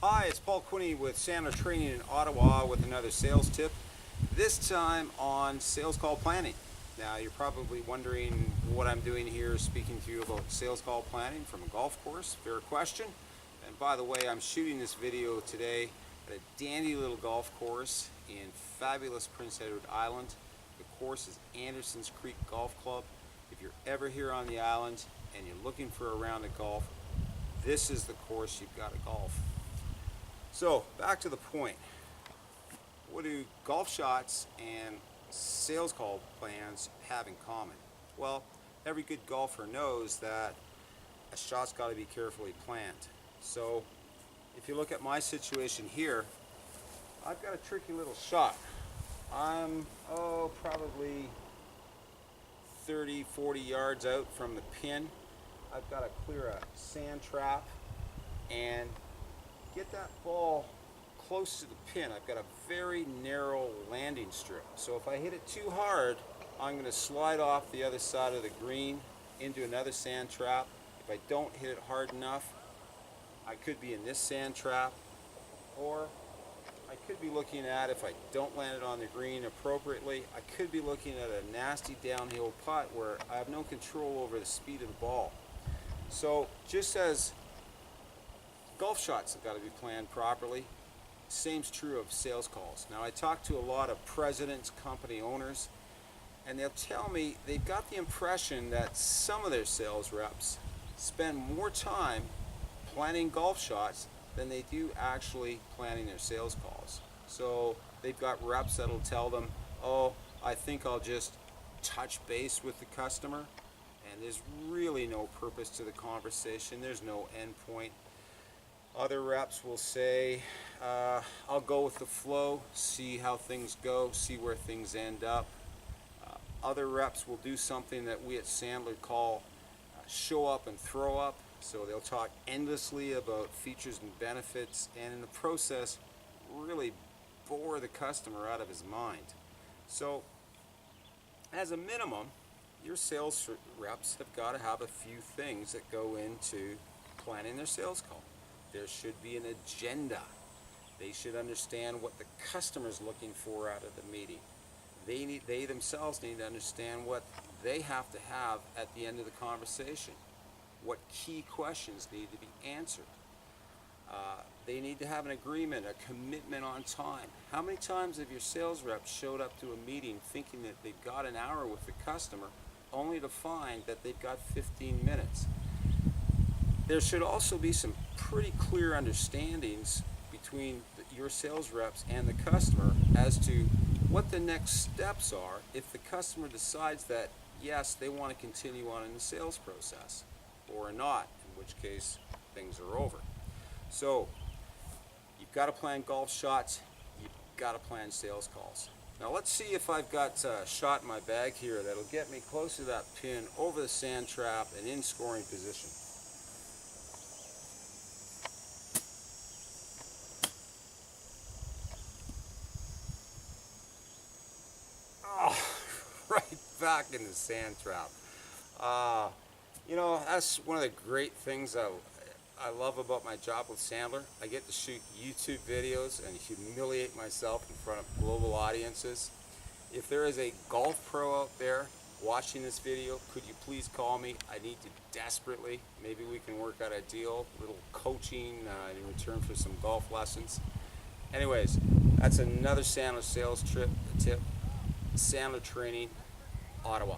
Hi, it's Paul Quinney with Sandler Training in Ottawa with another sales tip, this time on sales call planning. Now you're probably wondering what I'm doing here, speaking to you about sales call planning from a golf course. Fair question. And by the way, I'm shooting this video today at a dandy little golf course in fabulous Prince Edward Island. The course is Anderson's Creek Golf Club. If you're ever here on the island and you're looking for a round of golf, this is the course you've got to golf. So back to the point. What do golf shots and sales call plans have in common? Well, every good golfer knows that a shot's got to be carefully planned. So if you look at my situation here, I've got a tricky little shot. I'm probably 30-40 yards out from the pin. I've got to clear a sand trap and get that ball close to the pin. I've got a very narrow landing strip. So if I hit it too hard, I'm going to slide off the other side of the green into another sand trap. If I don't hit it hard enough, I could be in this sand trap, or I could be looking at, if I don't land it on the green appropriately, I could be looking at a nasty downhill putt where I have no control over the speed of the ball. So just as golf shots have got to be planned properly, same's true of sales calls. Now I talk to a lot of presidents, company owners, and they'll tell me they've got the impression that some of their sales reps spend more time planning golf shots than they do actually planning their sales calls. So they've got reps that'll tell them, oh, I think I'll just touch base with the customer, and there's really no purpose to the conversation. There's no end point. Other reps will say, I'll go with the flow, see how things go, see where things end up. Other reps will do something that we at Sandler call show up and throw up. So they'll talk endlessly about features and benefits, and in the process really bore the customer out of his mind. So as a minimum, your sales reps have got to have a few things that go into planning their sales call. There should be an agenda. They should understand what the customer's looking for out of the meeting. They themselves need to understand what they have to have at the end of the conversation. What key questions need to be answered. They need to have an agreement, a commitment on time. How many times have your sales reps showed up to a meeting thinking that they've got an hour with the customer, only to find that they've got 15 minutes? There should also be some pretty clear understandings between your sales reps and the customer as to what the next steps are if the customer decides that, yes, they want to continue on in the sales process, or not, in which case things are over. So you've got to plan golf shots, you've got to plan sales calls. Now let's see if I've got a shot in my bag here that'll get me close to that pin, over the sand trap, and in scoring position. Oh, right back in the sand trap. You know, that's one of the great things I love about my job with Sandler. I get to shoot YouTube videos and humiliate myself in front of global audiences. If there is a golf pro out there watching this video, could you please call me? I need to desperately. Maybe we can work out a deal, a little coaching in return for some golf lessons. Anyways, that's another Sandler sales tip. Sandler Training, Ottawa.